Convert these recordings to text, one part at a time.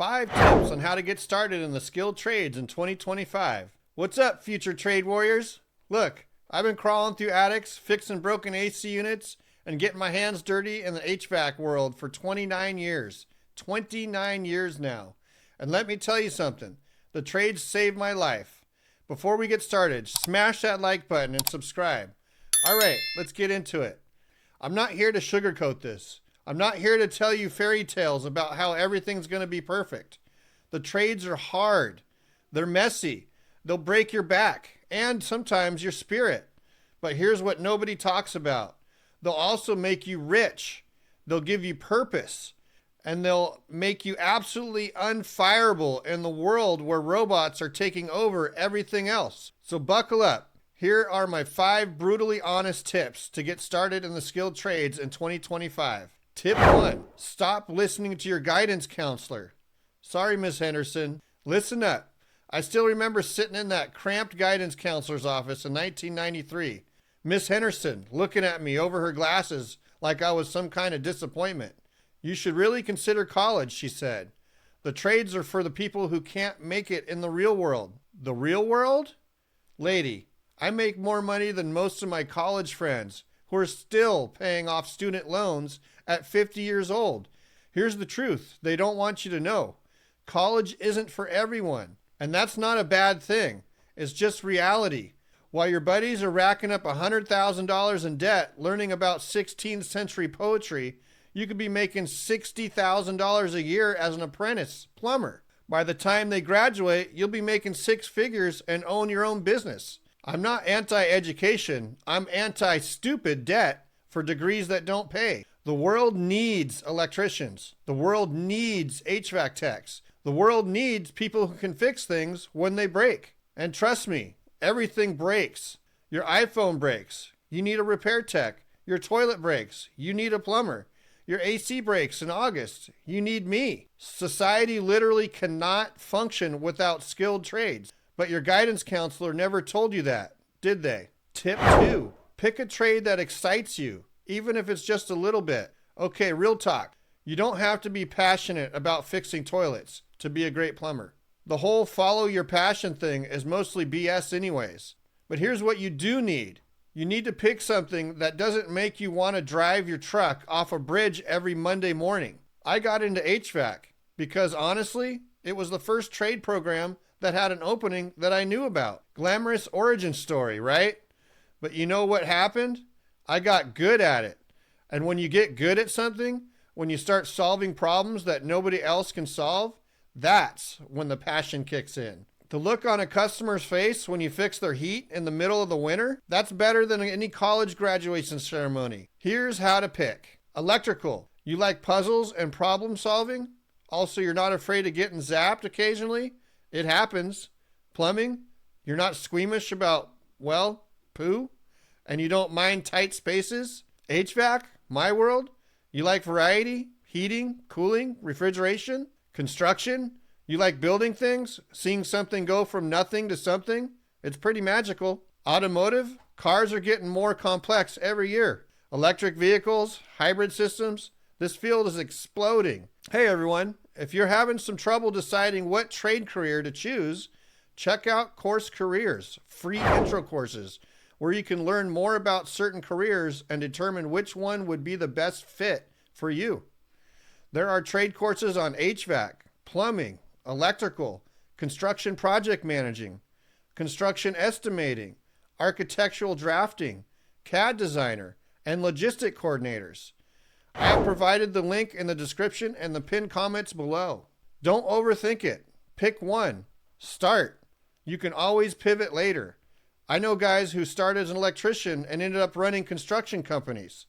5 tips on how to get started in the skilled trades in 2025. What's up, future trade warriors? Look, I've been crawling through attics, fixing broken AC units, and getting my hands dirty in the HVAC world for 29 years. 29 years now. And let me tell you something. The trades saved my life. Before we get started, smash that like button and subscribe. All right, let's get into it. I'm not here to sugarcoat this. I'm not here to tell you fairy tales about how everything's going to be perfect. The trades are hard. They're messy. They'll break your back and sometimes your spirit. But here's what nobody talks about. They'll also make you rich. They'll give you purpose. And they'll make you absolutely unfireable in the world where robots are taking over everything else. So buckle up. Here are my 5 brutally honest tips to get started in the skilled trades in 2025. Tip 1, stop listening to your guidance counselor. Sorry, Miss Henderson. Listen up. I still remember sitting in that cramped guidance counselor's office in 1993. Miss Henderson looking at me over her glasses like I was some kind of disappointment. You should really consider college, she said. The trades are for the people who can't make it in the real world. The real world? Lady, I make more money than most of my college friends who are still paying off student loans at 50 years old. Here's the truth they don't want you to know. College isn't for everyone, and that's not a bad thing. It's just reality. While your buddies are racking up $100,000 in debt learning about 16th century poetry, you could be making $60,000 a year as an apprentice plumber. By the time they graduate, you'll be making 6 figures and own your own business. I'm not anti-education. I'm anti-stupid debt for degrees that don't pay. The world needs electricians. The world needs HVAC techs. The world needs people who can fix things when they break. And trust me, everything breaks. Your iPhone breaks. You need a repair tech. Your toilet breaks. You need a plumber. Your AC breaks in August. You need me. Society literally cannot function without skilled trades. But your guidance counselor never told you that, did they? Tip 2, pick a trade that excites you, even if it's just a little bit. Okay, real talk. You don't have to be passionate about fixing toilets to be a great plumber. The whole follow your passion thing is mostly BS anyways. But here's what you do need. You need to pick something that doesn't make you want to drive your truck off a bridge every Monday morning. I got into HVAC because honestly, it was the first trade program that had an opening that I knew about. Glamorous origin story, right? But you know what happened? I got good at it. And when you get good at something, when you start solving problems that nobody else can solve, that's when the passion kicks in. The look on a customer's face when you fix their heat in the middle of the winter, that's better than any college graduation ceremony. Here's how to pick. Electrical. You like puzzles and problem solving? Also, you're not afraid of getting zapped occasionally? It happens. Plumbing. You're not squeamish about, well, poo? And you don't mind tight spaces? HVAC. My world. You like variety, heating, cooling, refrigeration, construction. You like building things, seeing something go from nothing to something? It's pretty magical. Automotive, cars are getting more complex every year. Electric vehicles, hybrid systems, this field is exploding. Hey everyone, if you're having some trouble deciding what trade career to choose, check out Course Careers, free intro courses, where you can learn more about certain careers and determine which one would be the best fit for you. There are trade courses on HVAC, plumbing, electrical, construction project managing, construction estimating, architectural drafting, CAD designer, and logistic coordinators. I have provided the link in the description and the pinned comments below. Don't overthink it. Pick one. Start. You can always pivot later. I know guys who started as an electrician and ended up running construction companies.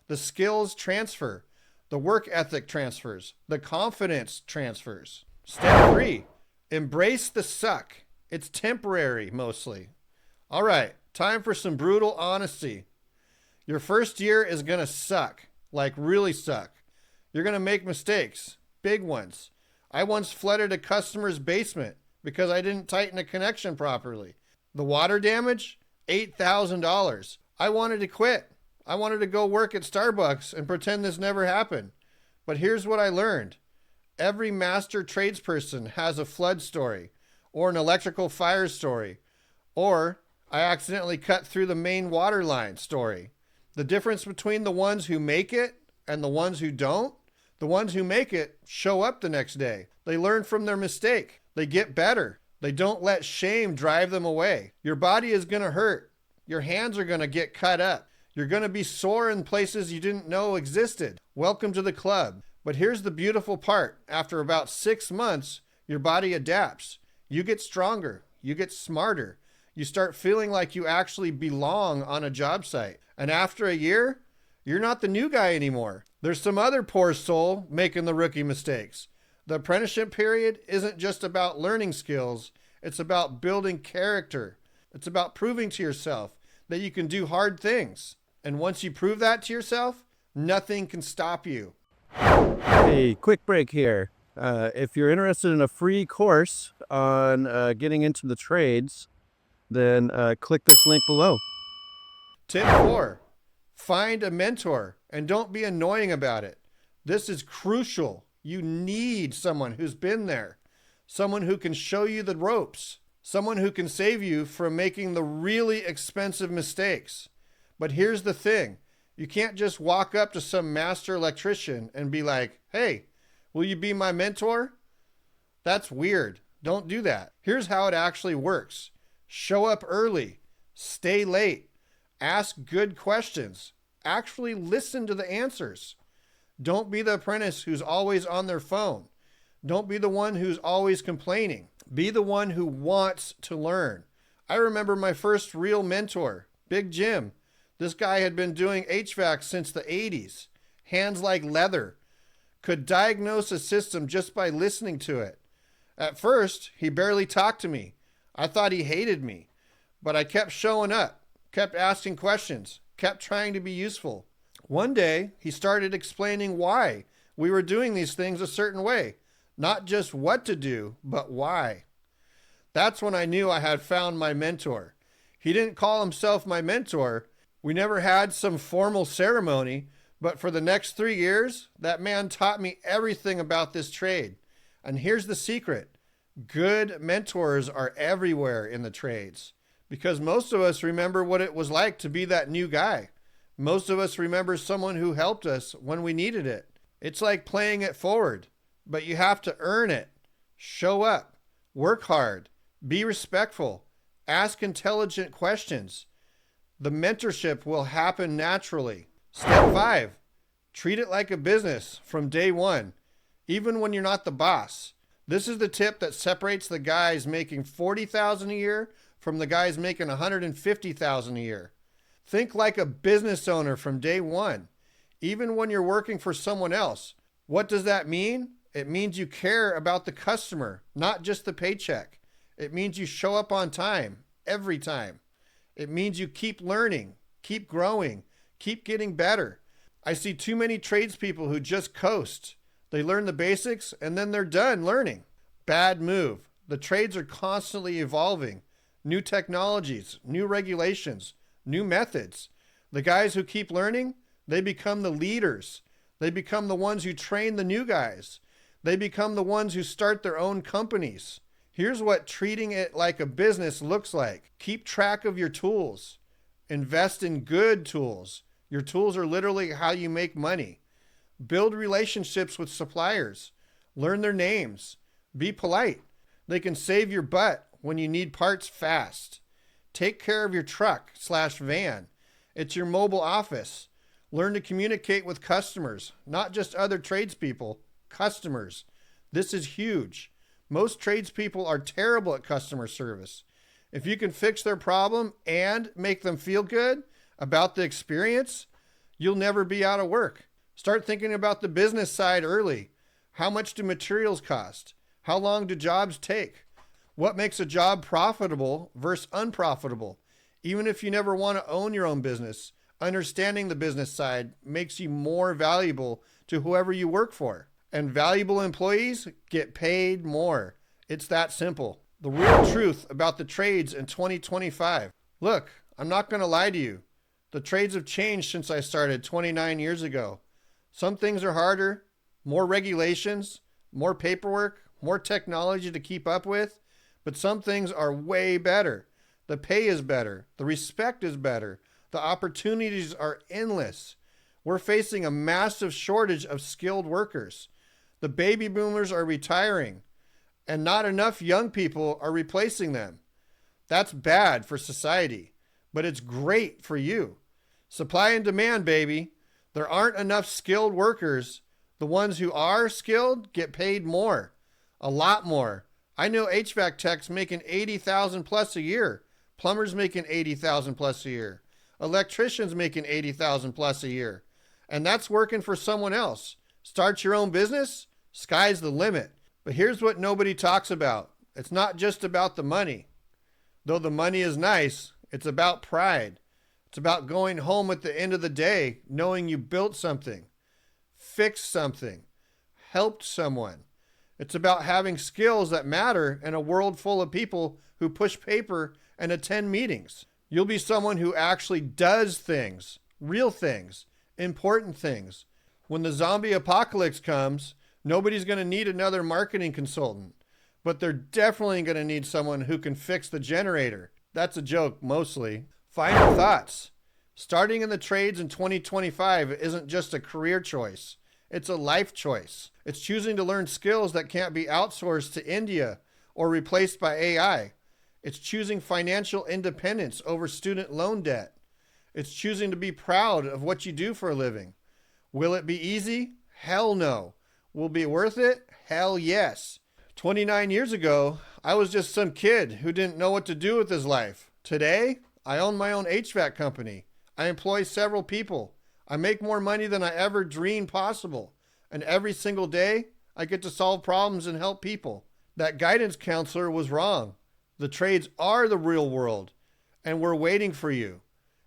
The skills transfer. The work ethic transfers. The confidence transfers. Step 3, embrace the suck. It's temporary mostly. All right, time for some brutal honesty. Your first year is going to suck, like really suck. You're going to make mistakes, big ones. I once flooded a customer's basement because I didn't tighten a connection properly. The water damage, $8,000. I wanted to quit. I wanted to go work at Starbucks and pretend this never happened. But here's what I learned. Every master tradesperson has a flood story, or an electrical fire story, or I accidentally cut through the main water line story. The difference between the ones who make it and the ones who don't, the ones who make it show up the next day. They learn from their mistake. They get better. They don't let shame drive them away. Your body is going to hurt. Your hands are going to get cut up. You're going to be sore in places you didn't know existed. Welcome to the club. But here's the beautiful part. After about 6 months, your body adapts. You get stronger. You get smarter. You start feeling like you actually belong on a job site. And after a year, you're not the new guy anymore. There's some other poor soul making the rookie mistakes. The apprenticeship period isn't just about learning skills. It's about building character. It's about proving to yourself that you can do hard things. And once you prove that to yourself, nothing can stop you. Hey, quick break here. If you're interested in a free course on getting into the trades, then click this link below. Tip 4, find a mentor and don't be annoying about it. This is crucial. You need someone who's been there, someone who can show you the ropes, someone who can save you from making the really expensive mistakes. But here's the thing. You can't just walk up to some master electrician and be like, hey, will you be my mentor? That's weird. Don't do that. Here's how it actually works. Show up early. Stay late. Ask good questions. Actually listen to the answers. Don't be the apprentice who's always on their phone. Don't be the one who's always complaining. Be the one who wants to learn. I remember my first real mentor, Big Jim. This guy had been doing HVAC since the 80s. Hands like leather. Could diagnose a system just by listening to it. At first, he barely talked to me. I thought he hated me. But I kept showing up, kept asking questions, kept trying to be useful. One day, he started explaining why we were doing these things a certain way. Not just what to do, but why. That's when I knew I had found my mentor. He didn't call himself my mentor. We never had some formal ceremony, but for the next 3 years, that man taught me everything about this trade. And here's the secret. Good mentors are everywhere in the trades, because most of us remember what it was like to be that new guy. Most of us remember someone who helped us when we needed it. It's like playing it forward, but you have to earn it. Show up, work hard, be respectful, ask intelligent questions. The mentorship will happen naturally. Step 5, treat it like a business from day one, even when you're not the boss. This is the tip that separates the guys making $40,000 a year from the guys making $150,000 a year. Think like a business owner from day one, even when you're working for someone else. What does that mean? It means you care about the customer, not just the paycheck. It means you show up on time, every time. It means you keep learning, keep growing, keep getting better. I see too many tradespeople who just coast. They learn the basics and then they're done learning. Bad move. The trades are constantly evolving. New technologies, new regulations, new methods. The guys who keep learning, they become the leaders. They become the ones who train the new guys. They become the ones who start their own companies. Here's what treating it like a business looks like. Keep track of your tools. Invest in good tools. Your tools are literally how you make money. Build relationships with suppliers. Learn their names. Be polite. They can save your butt when you need parts fast. Take care of your truck/van. It's your mobile office. Learn to communicate with customers, not just other tradespeople, customers. This is huge. Most tradespeople are terrible at customer service. If you can fix their problem and make them feel good about the experience, you'll never be out of work. Start thinking about the business side early. How much do materials cost? How long do jobs take? What makes a job profitable versus unprofitable? Even if you never want to own your own business, understanding the business side makes you more valuable to whoever you work for. And valuable employees get paid more. It's that simple. The real truth about the trades in 2025. Look, I'm not going to lie to you. The trades have changed since I started 29 years ago. Some things are harder, more regulations, more paperwork, more technology to keep up with, but some things are way better. The pay is better. The respect is better. The opportunities are endless. We're facing a massive shortage of skilled workers. The baby boomers are retiring, and not enough young people are replacing them. That's bad for society, but it's great for you. Supply and demand, baby. There aren't enough skilled workers. The ones who are skilled get paid more, a lot more. I know HVAC techs making $80,000 plus a year. Plumbers making $80,000 plus a year. Electricians making $80,000 plus a year. And that's working for someone else. Start your own business? Sky's the limit. But here's what nobody talks about. It's not just about the money. Though the money is nice, it's about pride. It's about going home at the end of the day knowing you built something, fixed something, helped someone. It's about having skills that matter in a world full of people who push paper and attend meetings. You'll be someone who actually does things, real things, important things. When the zombie apocalypse comes, nobody's going to need another marketing consultant, but they're definitely going to need someone who can fix the generator. That's a joke, mostly. Final thoughts. Starting in the trades in 2025 isn't just a career choice. It's a life choice. It's choosing to learn skills that can't be outsourced to India or replaced by AI. It's choosing financial independence over student loan debt. It's choosing to be proud of what you do for a living. Will it be easy? Hell no. Will it be worth it? Hell yes. 29 years ago, I was just some kid who didn't know what to do with his life. Today, I own my own HVAC company. I employ several people. I make more money than I ever dreamed possible. And every single day, I get to solve problems and help people. That guidance counselor was wrong. The trades are the real world, and we're waiting for you.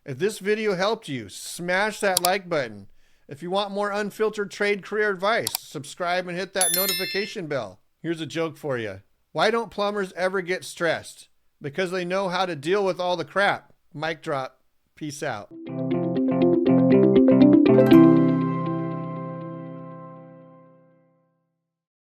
If this video helped you, smash that like button. If you want more unfiltered trade career advice, subscribe and hit that notification bell. Here's a joke for you. Why don't plumbers ever get stressed? Because they know how to deal with all the crap. Mic drop. Peace out.